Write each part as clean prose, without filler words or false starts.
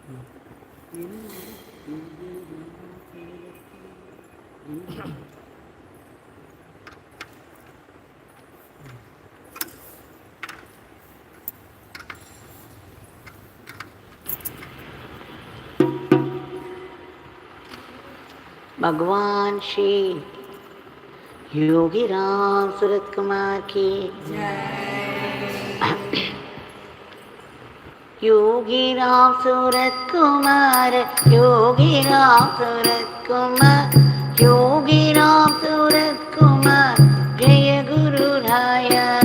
भगवान श्री योगी राम सूरत कुमार की योगी राम सूरत कुमार, योगी राम सूरत कुमार, योगी राम सूरत कुमार, जय गुरु राया।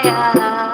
Rama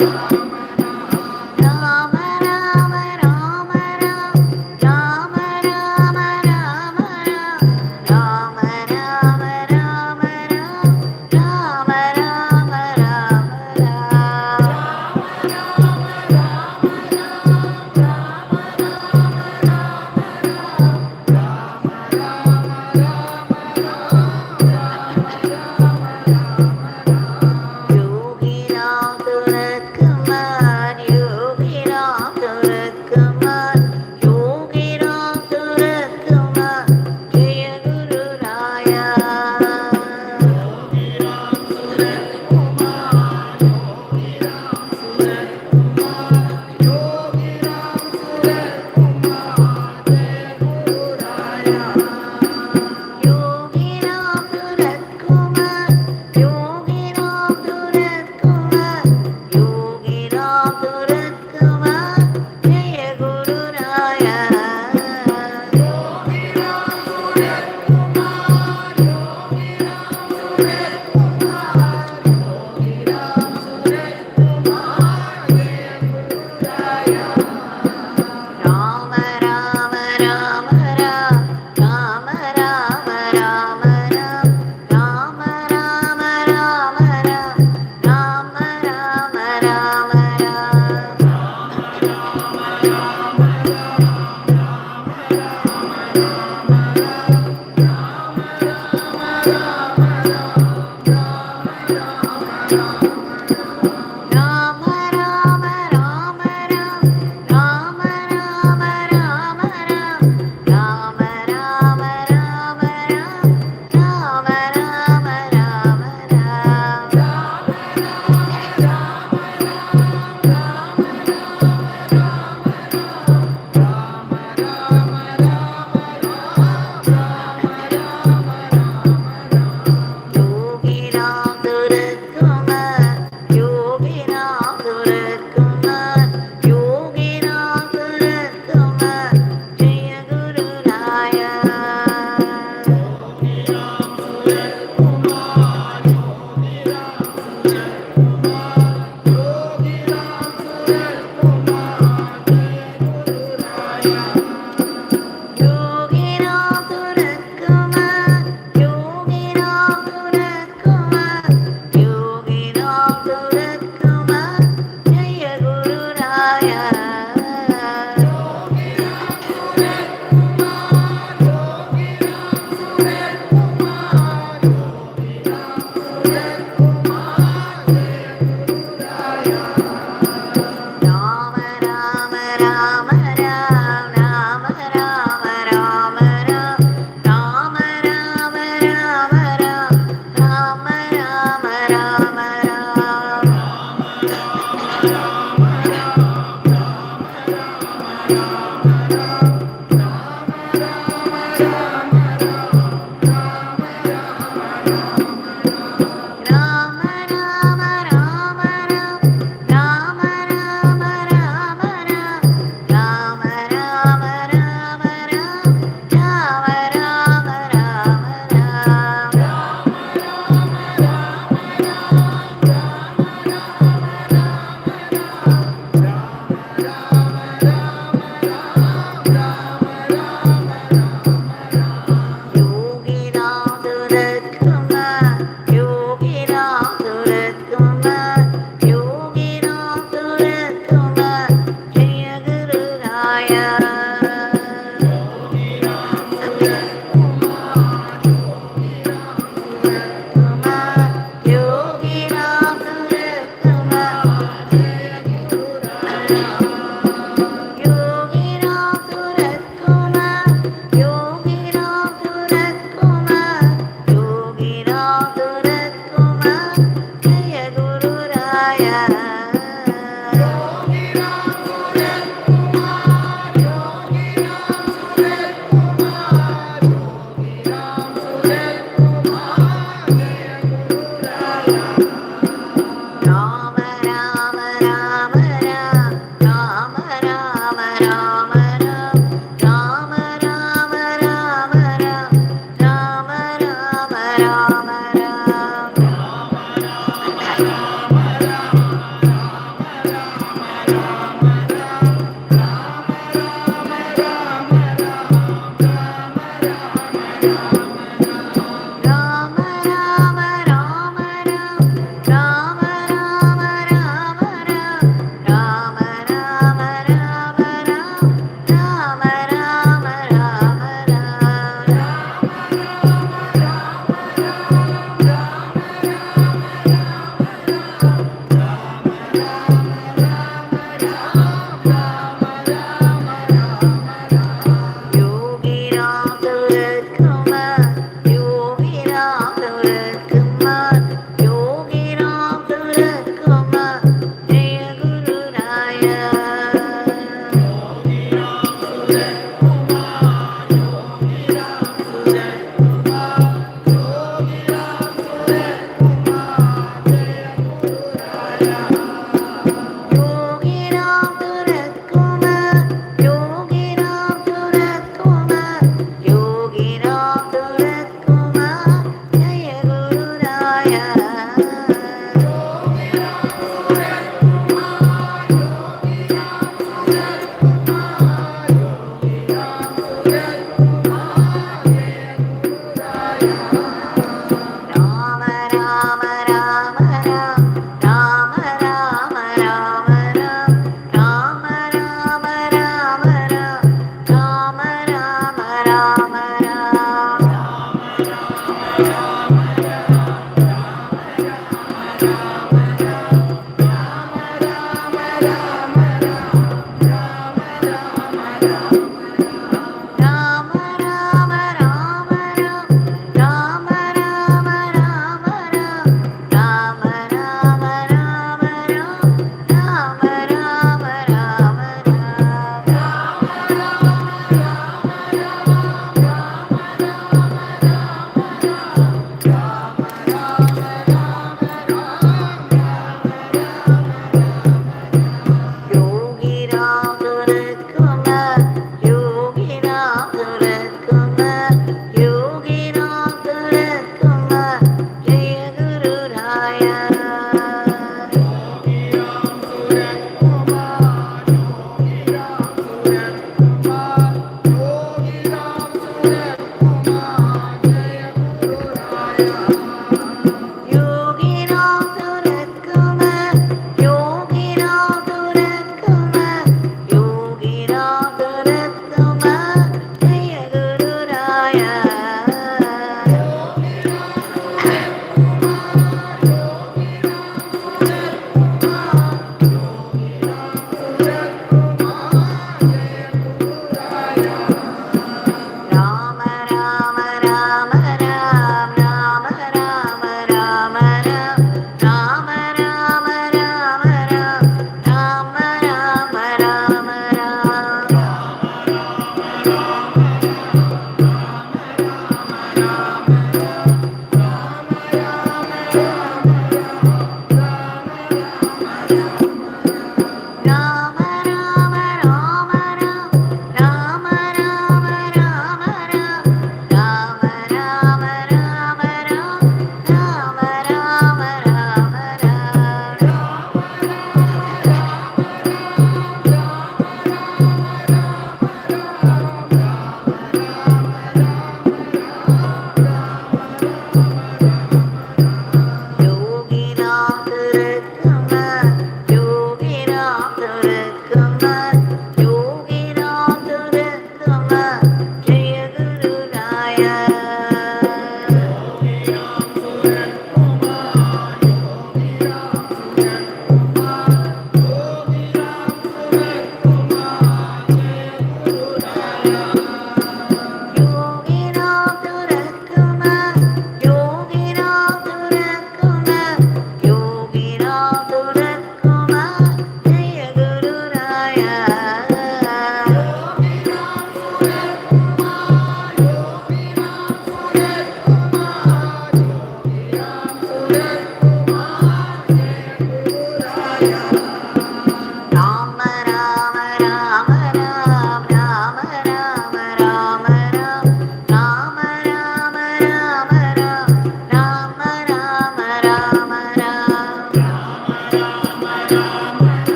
ராம ராம ராம ராம ராம ராம ராம ராம ராம ராம ராம ராம ராம. யோகி ராம் சுரத்குமார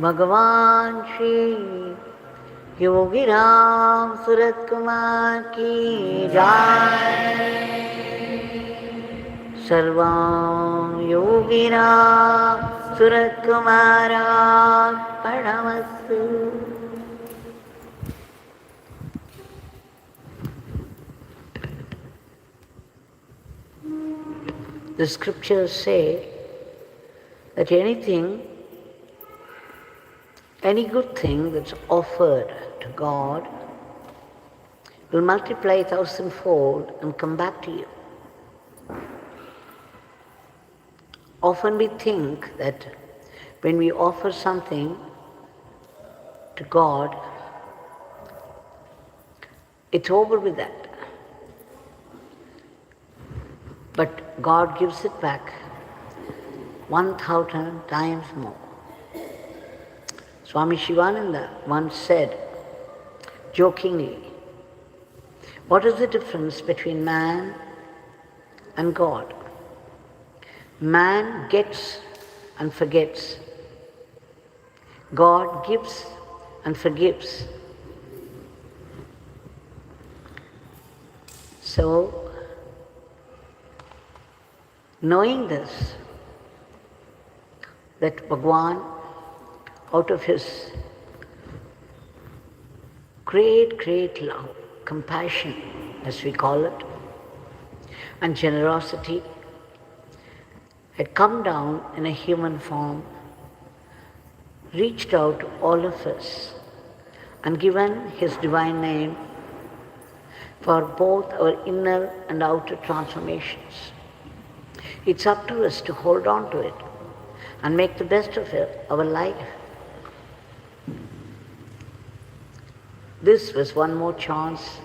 भगवान श्री योगी राम सूरत कुमार की जय। सर्वं Yogi Ram Surat कुमारार्पणमस्तु। The scriptures say that any good thing that's offered to God will multiply 1,000-fold and come back to you. Often we think that when we offer something to God, it's over with that. But God gives it back 1,000 times more. Swami Shivananda once said, jokingly, what is the difference between man and God? Man gets and forgets. God gives and forgives. So, knowing this, that Bhagwan, out of his great love, compassion, as we call it, and generosity, had come down in a human form, reached out to all of us, and given his divine name for both our inner and outer transformations. It's up to us to hold on to it and make the best of it, our life. This was one more chance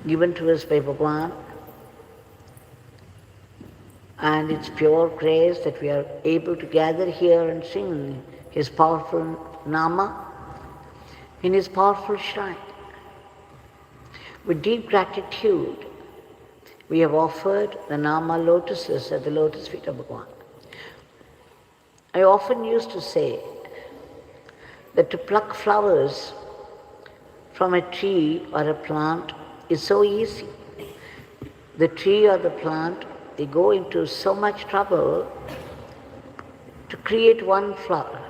given to us by Bhagwan And it's pure grace that we are able to gather here and sing His powerful Nama in His powerful shrine. With deep gratitude, we have offered the Nama lotuses at the lotus feet of Bhagavan. I often used to say that to pluck flowers from a tree or a plant is so easy. The tree or the plant, they go into so much trouble to create one flower.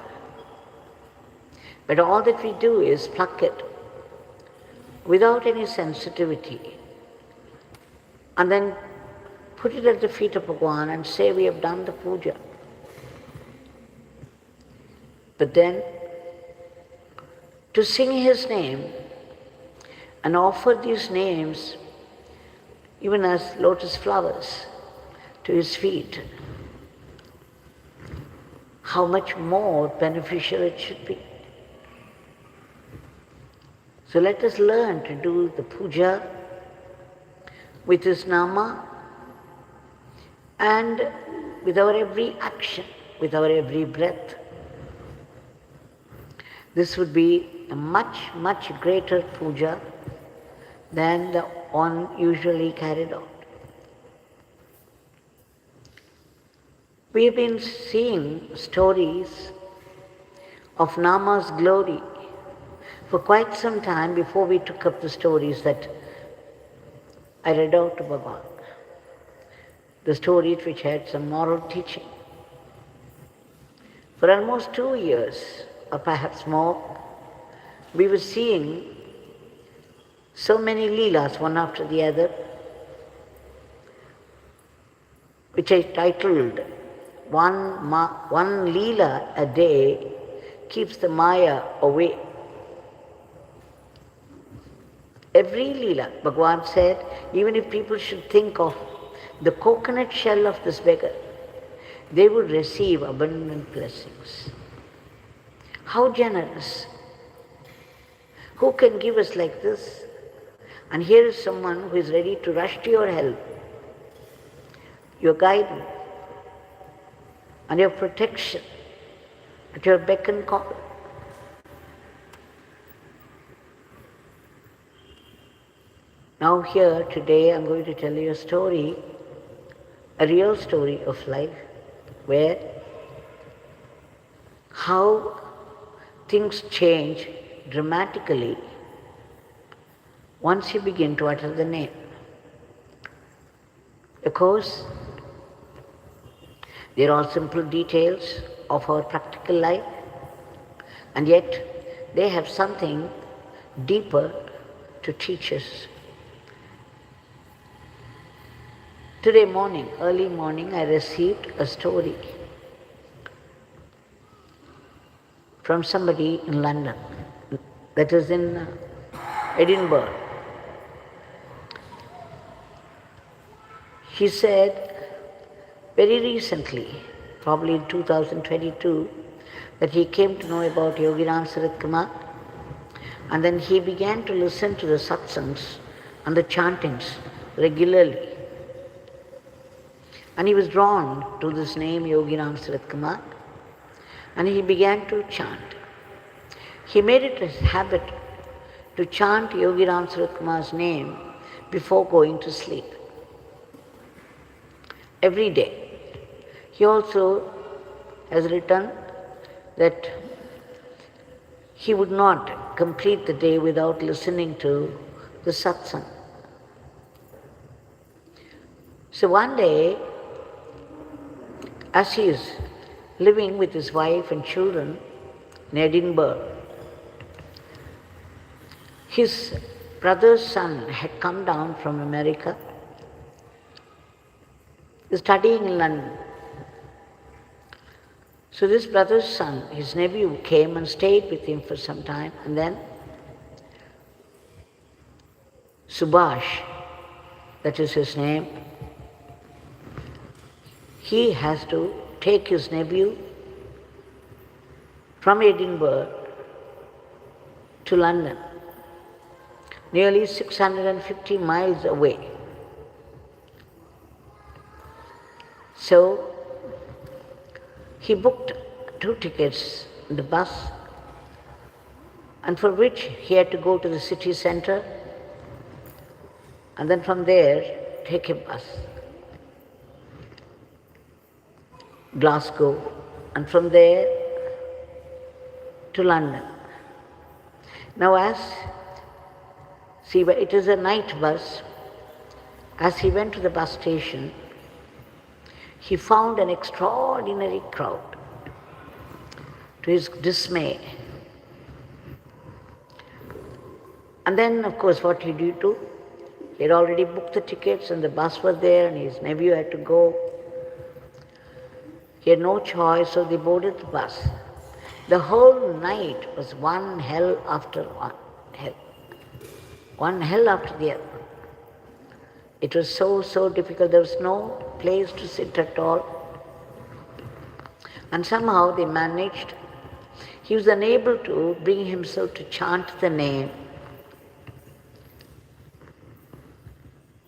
But all that we do is pluck it without any sensitivity and then put it at the feet of Bhagavan and say we have done the puja. But then to sing His name and offer these names even as lotus flowers to His feet, how much more beneficial it should be. So let us learn to do the puja with His Nama and with our every action, with our every breath. This would be a much, much greater puja than the one usually carried out. We have been seeing stories of Nama's glory for quite some time before we took up the stories that I read out to Baba. The stories which had some moral teaching. For almost 2 years, or perhaps more, we were seeing so many leelas, one after the other, which I titled, one leela a day keeps the Maya away. Every leela, Bhagavan said, even if people should think of the coconut shell of this beggar, they would receive abundant blessings. How generous! Who can give us like this? And here is someone who is ready to rush to your help, your guidance, and your protection at your beck and call. Now here, today, I'm going to tell you a story, a real story of life, where how things change dramatically once you begin to utter the name. Of course, they're all simple details of our practical life, and yet they have something deeper to teach us. Today morning, early morning, I received a story from somebody in London, that is in Edinburgh. He said very recently, probably in 2022, that he came to know about Yogiram Sarat Kumar, and then he began to listen to the satsangs and the chantings regularly. And he was drawn to this name, Yogiram Sarat Kumar, and he began to chant. He made it his habit to chant Yogiram Sarat Kumar's name before going to sleep. Every day. He also has written that he would not complete the day without listening to the satsang. So one day, as he is living with his wife and children in Edinburgh, his brother's son had come down from America, studying in London. So this brother's son, his nephew, came and stayed with him for some time, and then Subhash, that is his name, he has to take his nephew from Edinburgh to London, nearly 650 miles away. So he booked 2 tickets in the bus, and for which he had to go to the city center and then from there take a bus, Glasgow, and from there to London. Now it is a night bus. As he went to the bus station, he found an extraordinary crowd. To his dismay. And then, of course, what did he do? He had already booked the tickets and the bus was there and his nephew had to go. He had no choice, so they boarded the bus. The whole night was one hell after one hell. One hell after the other. It was so difficult. There was no place to sit at all. And somehow they managed. He was unable to bring himself to chant the name.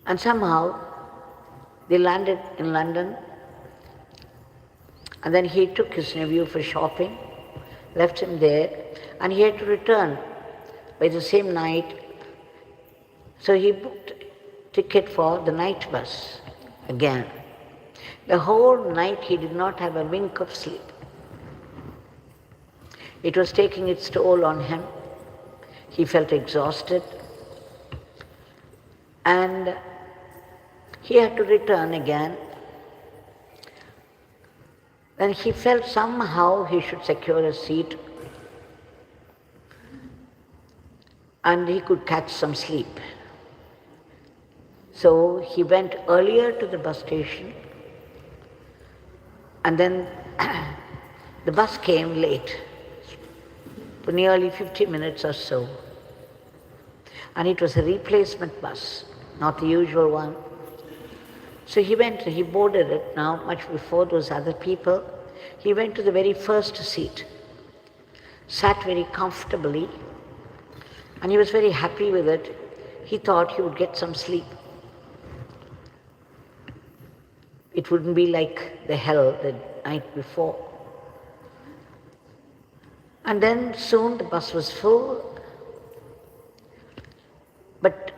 And somehow they landed in London. And then he took his nephew for shopping, left him there, and he had to return by the same night. So he booked a ticket for the night bus again. The whole night he did not have a wink of sleep. It was taking its toll on him. He felt exhausted. And he had to return again. Then he felt somehow he should secure a seat and he could catch some sleep. So he went earlier to the bus station and then the bus came late, for nearly 50 minutes or so. And it was a replacement bus, not the usual one. So he boarded it now much before those other people. He went to the very first seat, sat very comfortably, and he was very happy with it. He thought he would get some sleep. It wouldn't be like the hell the night before. And then soon the bus was full, but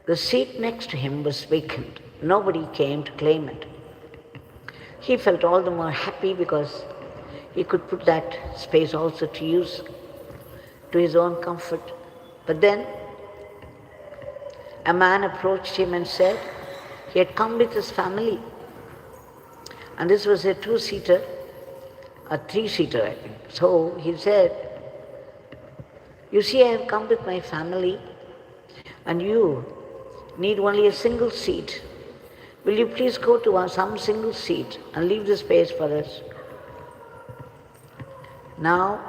the seat next to him was vacant. Nobody came to claim it. He felt all the more happy because he could put that space also to use to his own comfort. But then a man approached him and said he had come with his family. And this was a 2-seater, a 3-seater, I think. So he said, "You see, I have come with my family and you need only a single seat. Will you please go to some single seat and leave the space for us?" Now,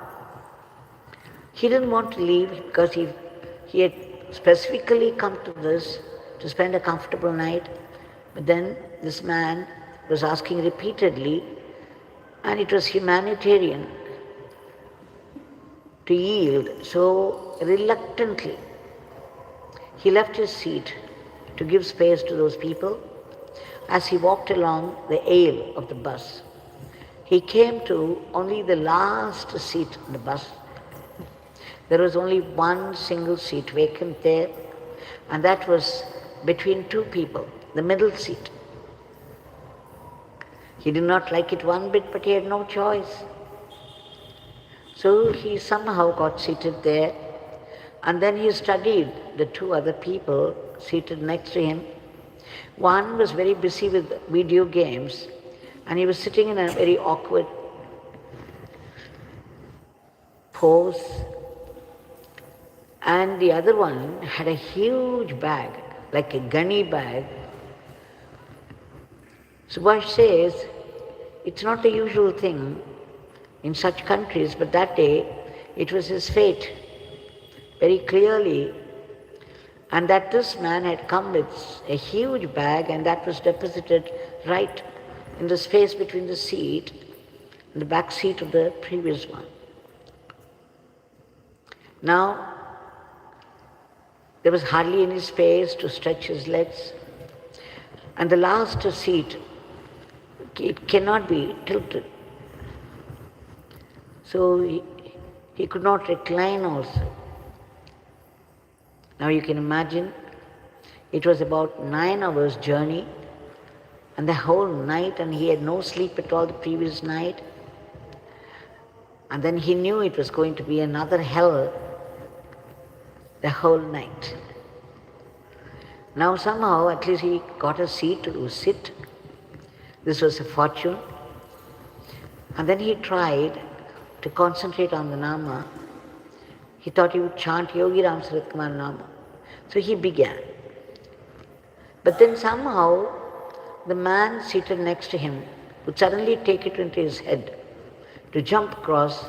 he didn't want to leave because he had specifically come to this to spend a comfortable night. But then this man was asking repeatedly, and it was humanitarian to yield. So reluctantly, he left his seat to give space to those people. As he walked along the aisle of the bus, he came to only the last seat in the bus. There was only one single seat vacant there, and that was between 2 people, the middle seat. He did not like it one bit, but he had no choice. So he somehow got seated there, and then he studied the 2 other people seated next to him. One was very busy with video games, and he was sitting in a very awkward pose. And the other one had a huge bag, like a gunny bag. Subhash says, it's not the usual thing in such countries, but that day it was his fate, very clearly, and that this man had come with a huge bag and that was deposited right in the space between the seat and the back seat of the previous one. Now, there was hardly any space to stretch his legs, and the last seat It cannot be tilted. So he could not recline also. Now you can imagine, it was about 9 hours journey, and the whole night, and he had no sleep at all the previous night. And then he knew it was going to be another hell the whole night. Now somehow at least he got a seat to sit. This was a fortune. And then he tried to concentrate on the Nama. He thought he would chant Yogi Ram Sarat Kumar Nama. So he began. But then somehow the man seated next to him would suddenly take it into his head to jump across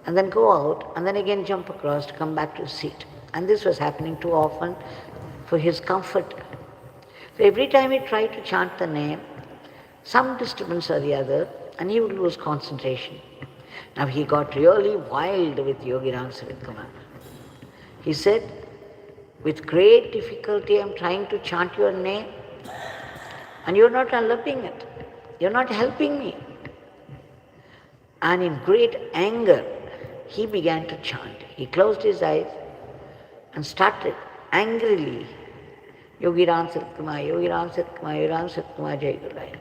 and then go out and then again jump across to come back to his seat. And this was happening too often for his comfort. So every time he tried to chant the name, some disturbance or the other, and he would lose concentration. Now he got really wild with Yogi Ram Sarit Kumar. He said, with great difficulty I'm trying to chant your name and you're not allowing it. You're not helping me. And in great anger, he began to chant. He closed his eyes and started angrily, Yogi Ram Sarat Kumar, Yogi Ram Sarat Kumar, Yogi Ram Sarat Kumar, Jai Guru.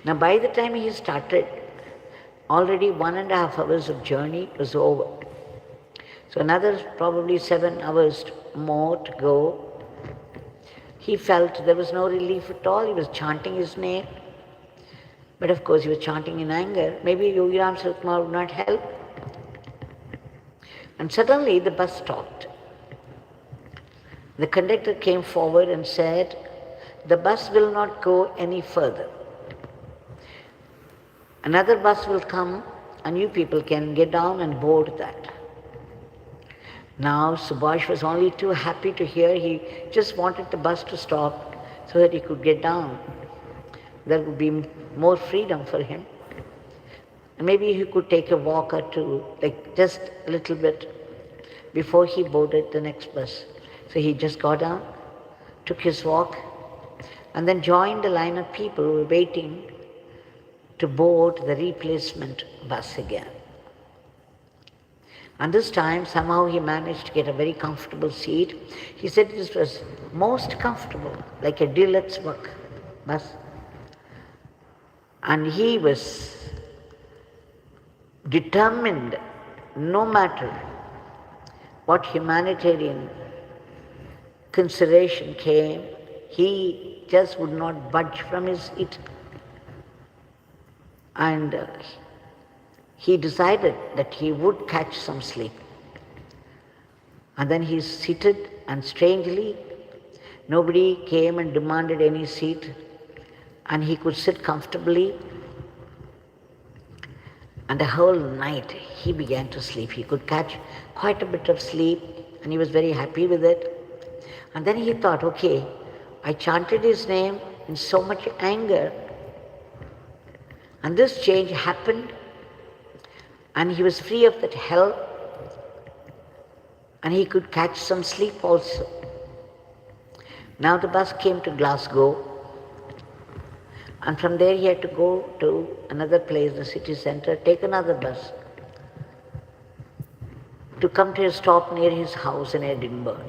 Now by the time he started, already 1.5 hours of journey was over. So another probably 7 hours more to go. He felt there was no relief at all. He was chanting his name. But of course he was chanting in anger. Maybe Yogi Ram Sarat Kumar would not help. And suddenly the bus stopped. The conductor came forward and said, the bus will not go any further. Another bus will come and you people can get down and board that. Now Subhash was only too happy to hear. He just wanted the bus to stop so that he could get down. There would be more freedom for him. And maybe he could take a walk or two, like just a little bit, before he boarded the next bus. So he just got down, took his walk, and then joined the line of people who were waiting to board the replacement bus again. And this time, somehow he managed to get a very comfortable seat. He said this was most comfortable, like a deluxe bus. And he was determined, no matter what humanitarian consideration came, he just would not budge from his seat. And he decided that he would catch some sleep. And then he seated, and strangely, nobody came and demanded any seat, and he could sit comfortably. And the whole night he began to sleep. He could catch quite a bit of sleep, and he was very happy with it. And then he thought, okay, I chanted his name in so much anger, and this change happened, and he was free of that hell, and he could catch some sleep also. Now the bus came to Glasgow, and from there he had to go to another place, the city centre, take another bus to come to a stop near his house in Edinburgh.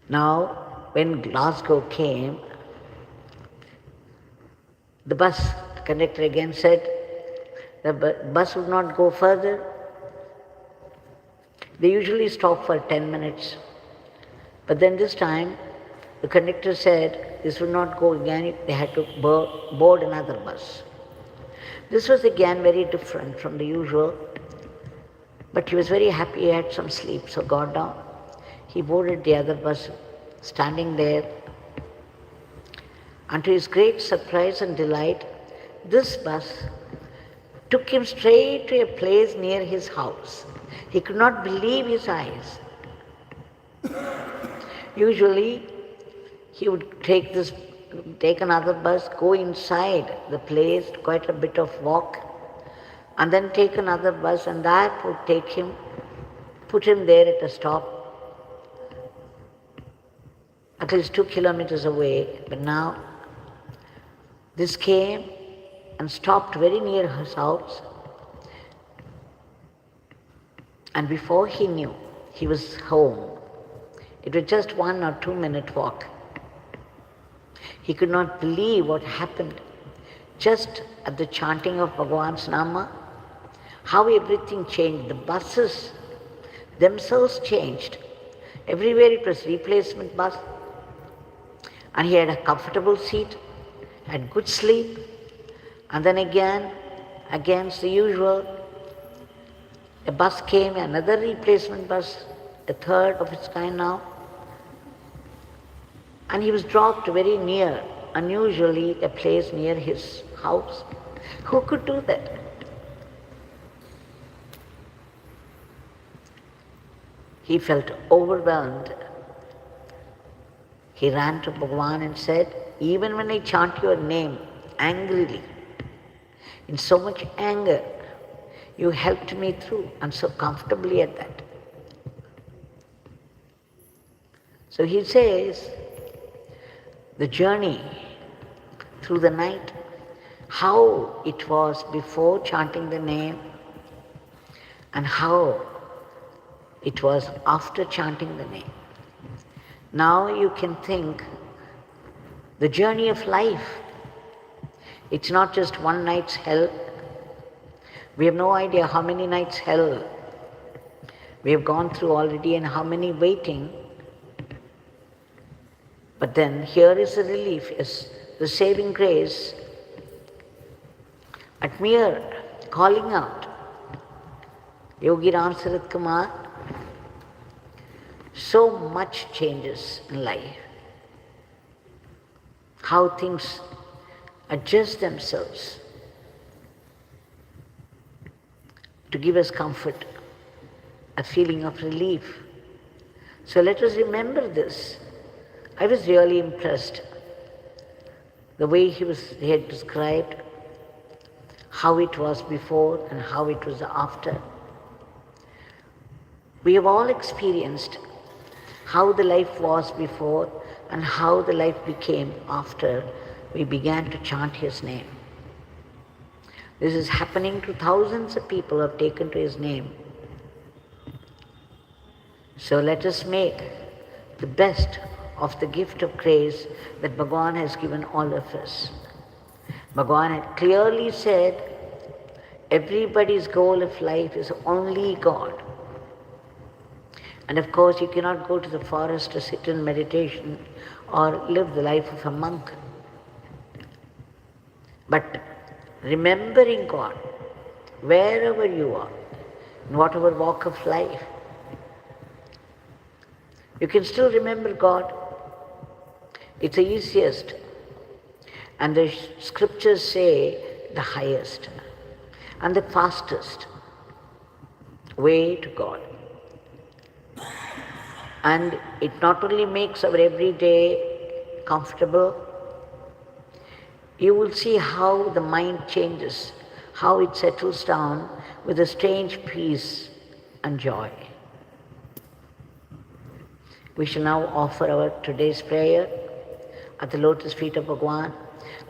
Now, when Glasgow came, the bus conductor again said the bus would not go further. They usually stop for 10 minutes. But then this time, the conductor said this would not go again. They had to board another bus. This was again very different from the usual. But he was very happy he had some sleep, so got down. He boarded the other bus, standing there. And to his great surprise and delight, this bus took him straight to a place near his house. He could not believe his eyes. Usually, he would take another bus, go inside the place, quite a bit of walk, and then take another bus, and that would take him, put him there at a stop, at least 2 kilometers away, but now this came and stopped very near his house. And before he knew, he was home. It was just 1 or 2 minute walk. He could not believe what happened just at the chanting of Bhagavan's Nama, how everything changed. The buses themselves changed. Everywhere it was replacement bus. And he had a comfortable seat, had good sleep, and then again, against the usual, a bus came, another replacement bus, a third of its kind now, and he was dropped very near, unusually a place near his house. Who could do that? He felt overwhelmed. He ran to Bhagavan and said, even when I chant your name angrily, in so much anger, you helped me through, and so comfortably at that. So he says, the journey through the night, how it was before chanting the name and how it was after chanting the name. Now you can think the journey of life. It's not just one night's hell. We have no idea how many nights hell we have gone through already and how many waiting. But then here is the relief, is the saving grace at mere calling out. Yogi Ram Sarat Kumar, so much changes in life. How things adjust themselves to give us comfort, a feeling of relief. So let us remember this. I was really impressed the way he had described how it was before and how it was after. We have all experienced how the life was before and how the life became after we began to chant his name. This is happening to thousands of people who have taken to his name. So let us make the best of the gift of grace that Bhagavan has given all of us. Bhagavan had clearly said, everybody's goal of life is only God. And of course, you cannot go to the forest to sit in meditation or live the life of a monk. But remembering God, wherever you are, in whatever walk of life, you can still remember God. It's the easiest. And the scriptures say the highest and the fastest way to God. And it not only makes our everyday comfortable, you will see how the mind changes, how it settles down with a strange peace and joy. We shall now offer our today's prayer at the lotus feet of Bhagavan.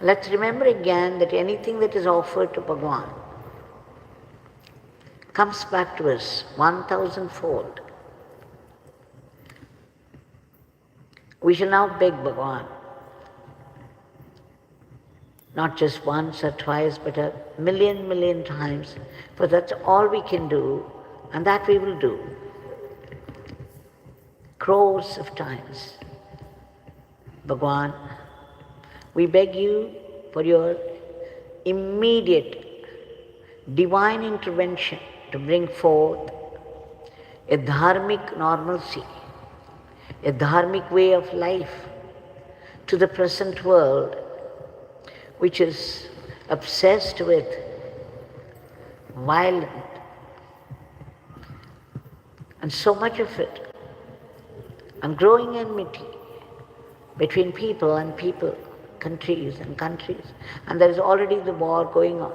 Let's remember again that anything that is offered to Bhagavan comes back to us 1,000-fold. We shall now beg Bhagavan, not just once or twice, but a million times, for that's all we can do, and that we will do. Crores of times. Bhagavan, we beg you for your immediate divine intervention to bring forth a dharmic normalcy, a dharmic way of life to the present world, which is obsessed with violent, and so much of it, and growing enmity between people and people, countries and countries, and there is already the war going on.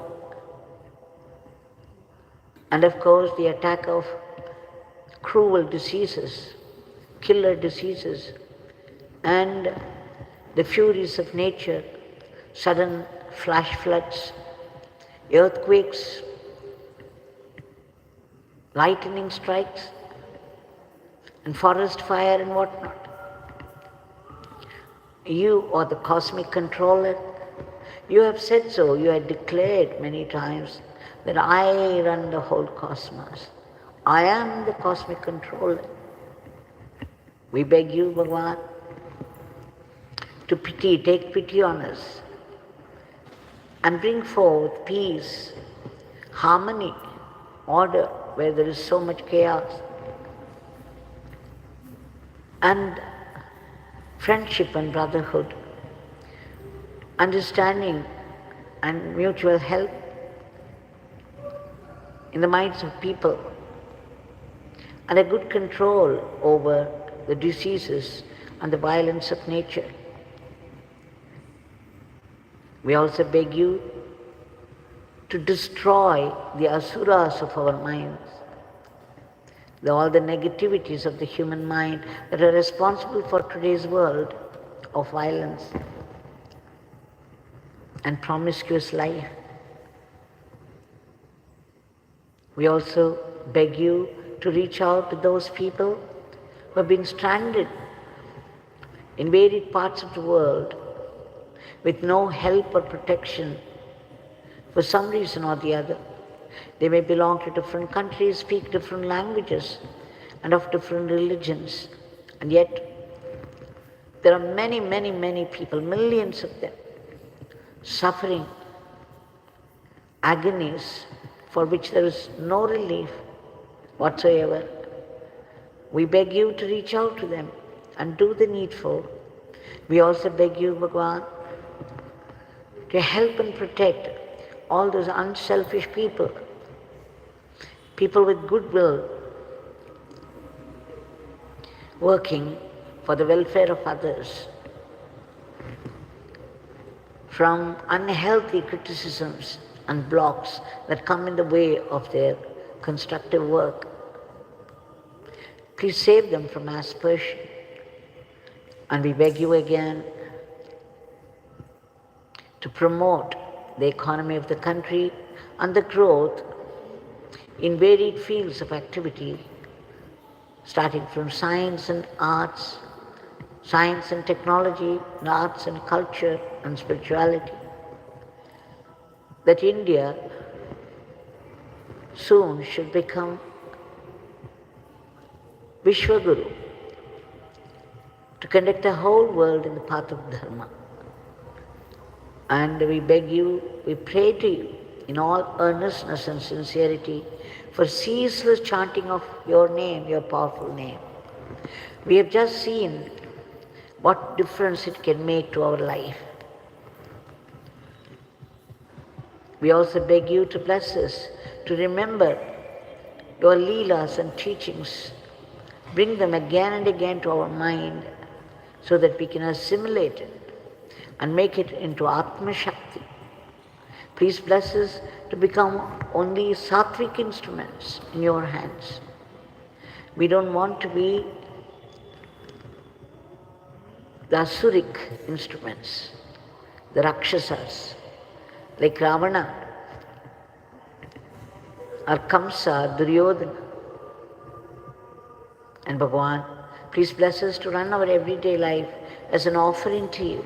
And of course the attack of cruel diseases, killer diseases, and the furies of nature, sudden flash floods, earthquakes, lightning strikes, and forest fire and whatnot. You are the cosmic controller. You have said so, you have declared many times that I run the whole cosmos. I am the cosmic controller. We beg you, Bhagavan, to take pity on us and bring forth peace, harmony, order where there is so much chaos, and friendship and brotherhood, understanding and mutual help in the minds of people, and a good control over the diseases and the violence of nature. We also beg you to destroy the asuras of our minds, all the negativities of the human mind that are responsible for today's world of violence and promiscuous life. We also beg you to reach out to those people who have been stranded in varied parts of the world with no help or protection for some reason or the other. They may belong to different countries, speak different languages, and of different religions. And yet, there are many, many, many people, millions of them, suffering agonies for which there is no relief whatsoever. We beg you to reach out to them and do the needful. We also beg you, Bhagavan, to help and protect all those unselfish people, people with goodwill, working for the welfare of others, from unhealthy criticisms and blocks that come in the way of their constructive work. Please save them from aspersion. And we beg you again to promote the economy of the country and the growth in varied fields of activity, starting from science and arts, science and technology, and arts and culture and spirituality. That India soon should become Vishwaguru, to conduct the whole world in the path of Dharma. And we beg you, we pray to you in all earnestness and sincerity for ceaseless chanting of your name, your powerful name. We have just seen what difference it can make to our life. We also beg you to bless us, to remember your leelas and teachings. Bring them again and again to our mind so that we can assimilate it and make it into Atma Shakti. Please bless us to become only sattvic instruments in your hands. We don't want to be the asuric instruments, the Rakshasas, like Ravana or Kamsa, Duryodhana. And Bhagavan, please bless us to run our everyday life as an offering to you.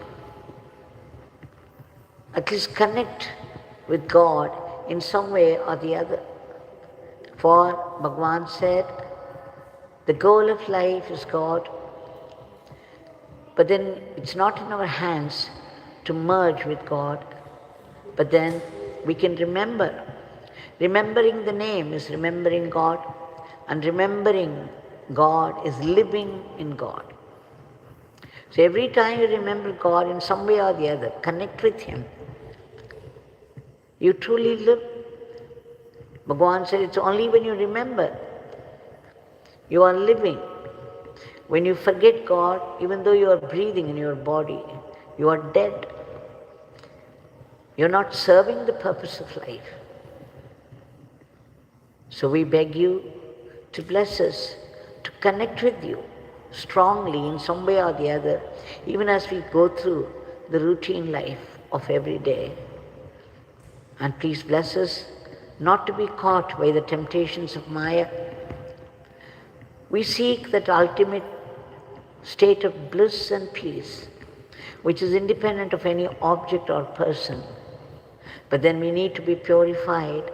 At least connect with God in some way or the other. For Bhagavan said, the goal of life is God, but then it's not in our hands to merge with God, but then we can remember. Remembering the name is remembering God, and remembering God is living in God. So every time you remember God in some way or the other, connect with Him, you truly live. Bhagavan said it's only when you remember you are living. When you forget God, even though you are breathing in your body, you are dead. You're not serving the purpose of life. So we beg you to bless us, to connect with you strongly in some way or the other, even as we go through the routine life of every day. And please bless us not to be caught by the temptations of Maya. We seek that ultimate state of bliss and peace, which is independent of any object or person. But then we need to be purified,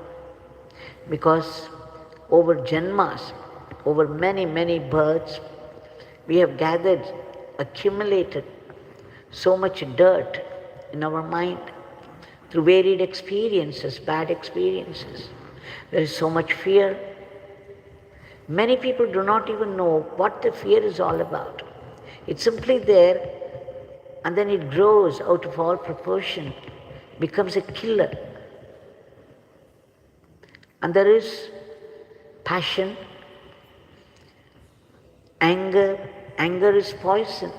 because over janmas, over many, many births, we have gathered, accumulated so much dirt in our mind through varied experiences, bad experiences. There is so much fear. Many people do not even know what the fear is all about. It's simply there, and then it grows out of all proportion, becomes a killer. And there is passion, anger. Anger is poison.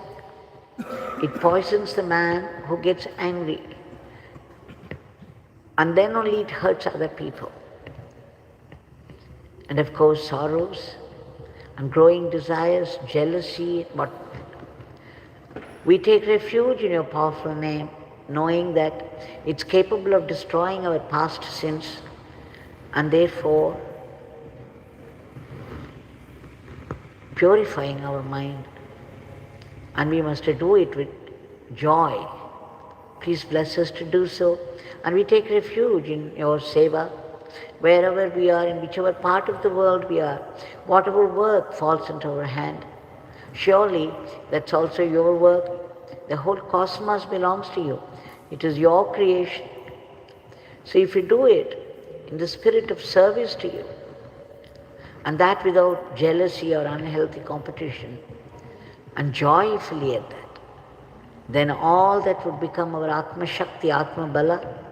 It poisons the man who gets angry. And then only it hurts other people. And of course, sorrows and growing desires, jealousy, what. We take refuge in your powerful name, knowing that it's capable of destroying our past sins, and therefore purifying our mind. And we must do it with joy. Please bless us to do so. And we take refuge in your seva, wherever we are, in whichever part of the world we are, whatever work falls into our hand. Surely that's also your work. The whole cosmos belongs to you. It is your creation. So if you do it in the spirit of service to you, and that without jealousy or unhealthy competition, and joyfully at that, then all that would become our Atma Shakti, Atma Bala.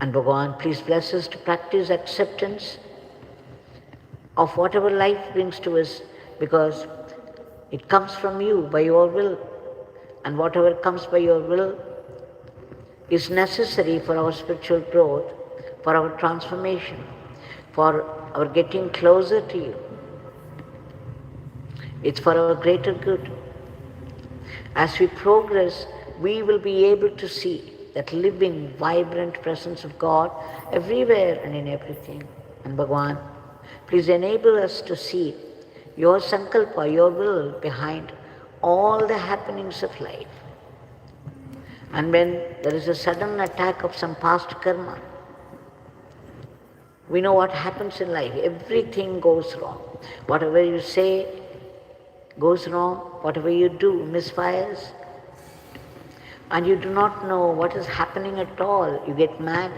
And Bhagavan, please bless us to practice acceptance of whatever life brings to us, because it comes from you by your will, and whatever comes by your will is necessary for our spiritual growth, for our transformation, for our getting closer to you. It's for our greater good. As we progress, we will be able to see that living, vibrant presence of God everywhere and in everything. And Bhagavan, please enable us to see your sankalpa, your will behind all the happenings of life. And when there is a sudden attack of some past karma, we know what happens in life. Everything goes wrong. Whatever you say goes wrong. Whatever you do misfires. And you do not know what is happening at all. You get mad,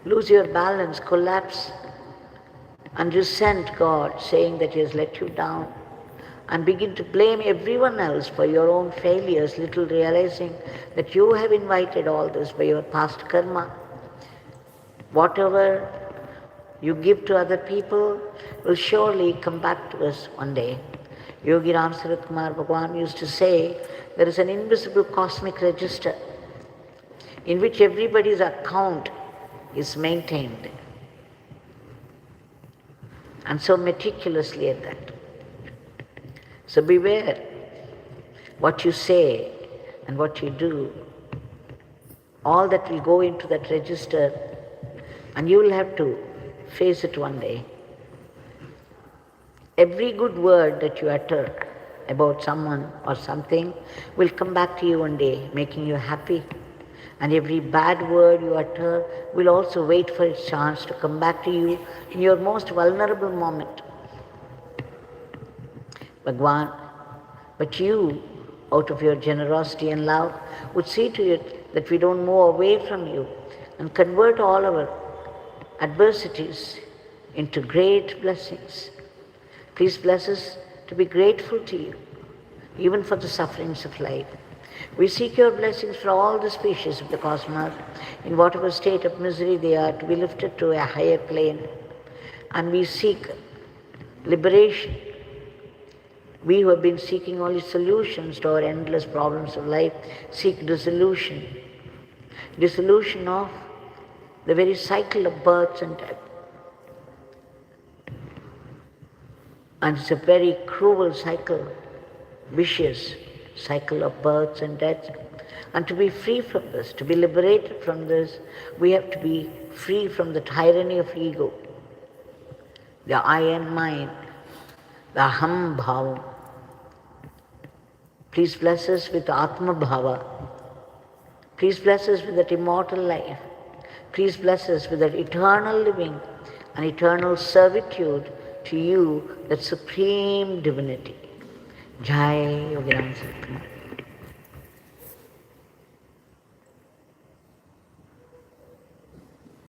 lose your balance, collapse, and resent God, saying that He has let you down, and begin to blame everyone else for your own failures, little realizing that you have invited all this by your past karma. Whatever you give to other people will surely come back to us one day. Yogi Ram Sarat Kumar Bhagwan used to say, there is an invisible cosmic register in which everybody's account is maintained. And so meticulously at that. So beware what you say and what you do. All that will go into that register, and you will have to face it one day. Every good word that you utter about someone or something will come back to you one day, making you happy. And every bad word you utter will also wait for its chance to come back to you in your most vulnerable moment. Bhagwan, but you, out of your generosity and love, would see to it that we don't move away from you and convert all our adversities into great blessings. Please bless us to be grateful to you, even for the sufferings of life. We seek your blessings for all the species of the cosmos, in whatever state of misery they are, to be lifted to a higher plane. And we seek liberation. We who have been seeking only solutions to our endless problems of life, seek dissolution. Dissolution of the very cycle of births and death. And it's a very cruel cycle, vicious cycle of births and deaths. And to be free from this, to be liberated from this, we have to be free from the tyranny of ego, the I and mine, the aham bhava. Please bless us with Atma Bhava. Please bless us with that immortal life. Please bless us with that eternal living and eternal servitude to you, that supreme divinity. Jai Yoginam Satguru.